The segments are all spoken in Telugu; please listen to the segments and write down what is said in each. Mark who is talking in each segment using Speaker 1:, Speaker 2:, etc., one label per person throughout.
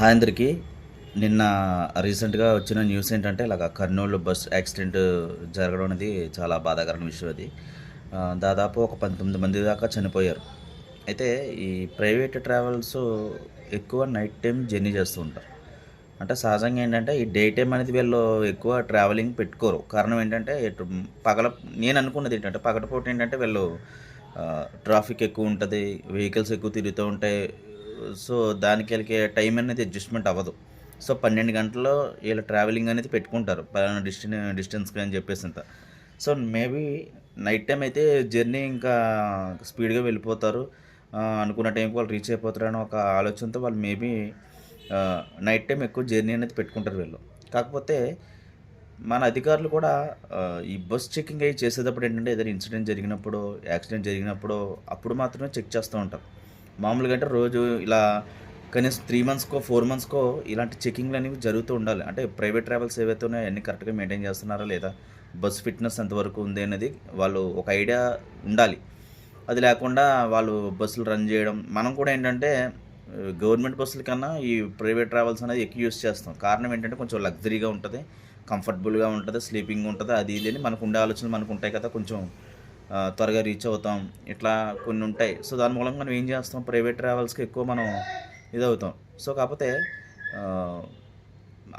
Speaker 1: హాయ్ అందరికీ. నిన్న రీసెంట్‌గా వచ్చిన న్యూస్ ఏంటంటే ఇలాగ కర్నూలు బస్ యాక్సిడెంట్ జరగడం అనేది చాలా బాధాకరమైన విషయం అది. దాదాపు ఒక 19 మంది దాకా చనిపోయారు. అయితే ఈ ప్రైవేట్ ట్రావెల్స్ ఎక్కువ నైట్ టైమ్ జర్నీ చేస్తూ ఉంటారు. అంటే సహజంగా ఏంటంటే ఈ డే టైమ్ అనేది వీళ్ళు ఎక్కువ ట్రావెలింగ్ పెట్టుకోరు. కారణం ఏంటంటే పగల నేను అనుకున్నది ఏంటంటే పగటిపూట ఏంటంటే వీళ్ళు ట్రాఫిక్ ఎక్కువ ఉంటది. వెహికల్స్ ఎక్కువ తిరుగుతూ ఉంటాయి. సో, దానికి ఈళ్ళకి టైం అనేది అడ్జస్ట్‌మెంట్ అవ్వదు. సో, 12 గంటల్లో ఈళ్ళు ట్రావెలింగ్ అనేది పెట్టుకుంటారు. పలానా డిస్టెన్స్‌కి అని చెప్పేసింత. సో, మేబీ నైట్ టైమ్ అయితే జర్నీ ఇంకా స్పీడ్‌గా వెళ్ళిపోతారు. అనుకున్న టైంకి వాళ్ళు రీచ్ అయిపోతారని ఒక ఆలోచనతో వాళ్ళు మేబీ నైట్ టైమ్ ఎక్కువ జర్నీ అనేది పెట్టుకుంటారు వీళ్ళు. కాకపోతే మన అధికారులు కూడా ఈ బస్ చెకింగ్ అయి చేసేటప్పుడు ఏంటంటే ఏదైనా ఇన్సిడెంట్ జరిగినప్పుడు, యాక్సిడెంట్ జరిగినప్పుడు అప్పుడు మాత్రమే చెక్ చేస్తూ ఉంటారు. మామూలుగా అంటే రోజు ఇలా కనీసం 3 మంత్స్‌కో, 4 మంత్స్‌కో ఇలాంటి చెకింగ్‌లనేవి జరుగుతూ ఉండాలి. అంటే ప్రైవేట్ ట్రావెల్స్ ఏవైతే ఉన్నాయో అయన్నీ కరెక్ట్‌గా మెయింటైన్ చేస్తున్నారా లేదా? బస్ ఫిట్‌నెస్ ఎంతవరకు ఉంది అనేది వాళ్ళు ఒక ఐడియా ఉండాలి. అది లేకుండా వాళ్ళు బస్సులు రన్ చేయడం మనం కూడా ఏంటంటే గవర్నమెంట్ బస్సుల కన్నా ఈ ప్రైవేట్ ట్రావెల్స్ అనేది ఎక్కువ యూజ్ చేస్తాం. కారణం ఏంటంటే కొంచెం లగ్జరీగా ఉంటది. కంఫర్టబుల్‌గా ఉంటది. స్లీపింగ్ ఉంటది. అది ఇది అని మనకుండే ఆలోచనలు మనకుంటాయి కదా! కొంచెం త్వరగా రీచ్ అవుతాం. ఇట్లా కొన్ని ఉంటాయి. సో, దాని మూలంగా మనం ఏం చేస్తాం ప్రైవేట్ ట్రావెల్స్‌కి ఎక్కువ మనం ఇదవుతాం. సో, కాపోతే ఆహ్,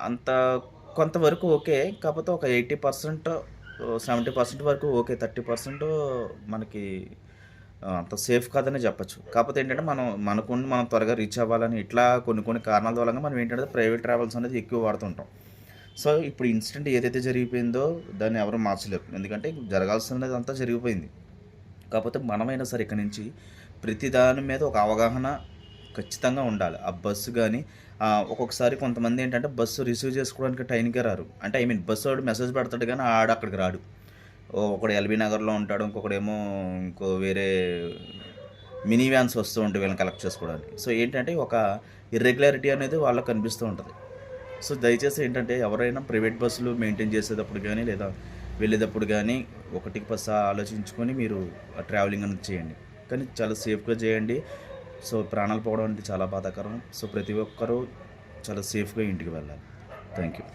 Speaker 1: అంత కొంతవరకు ఓకే. కాపోతే ఒక 80% 70% వరకు ఓకే. 30% మనకి అంత సేఫ్ కాదనే చెప్పొచ్చు. కాపోతే ఏంటంటే మనం త్వరగా రీచ్ అవ్వాలని ఇట్లా కొన్ని కొన్ని కారణాల మూలంగా మనం ఏంటంటే ప్రైవేట్ ట్రావెల్స్ అనేది ఎక్కువ వాడుతుంటాం. సో, ఇప్పుడు ఇన్సిడెంట్ ఏదైతే జరిగిపోయిందో దాన్ని ఎవరు మార్చలేరు. ఎందుకంటే జరగాల్సినదంతా జరిగిపోయింది. కాపోతే మనమైనా సరే ఇక్కడి నుంచి ప్రతి దాని మీద ఒక అవగాహన ఖచ్చితంగా ఉండాలి. ఆ బస్సు గాని ఒక్కొక్కసారి కొంతమంది ఏంటంటే బస్సు రిసీవ్ చేసుకోవడానికి టైంకే రారు. అంటే బస్సోడు మెసేజ్ పెడతాడు గానీ ఆడక్కడికి రాడు. ఒకడు ఎల్బీ నగర్‌లో ఉంటాడు. ఇంకొకడేమో ఇంకో వేరే మినీ వ్యాన్స్ వస్తూ ఉంటాయి వీళ్ళని కలెక్ట్ చేసుకోవడానికి. సో, ఏంటంటే ఒక ఇర్రెగ్యులారిటీ అనేది వాళ్ళకి కనిపిస్తూ ఉంటది. సో, దయచేసి ఏంటంటే ఎవరైనా ప్రైవేట్ బస్సులు మెయింటైన్ చేసేటప్పుడు గానీ, లేదా వెళ్ళేటప్పుడు గానీ, ఒకటికి 10 ఆలోచించుకొని మీరు ట్రావెలింగ్ అనేది చేయండి. కానీ చాలా సేఫ్‌గా చేయండి. సో, ప్రాణాలు పోవడం అనేది చాలా బాధాకరం. సో, ప్రతి ఒక్కరూ చాలా సేఫ్‌గా ఇంటికి వెళ్ళాలి. Thank you.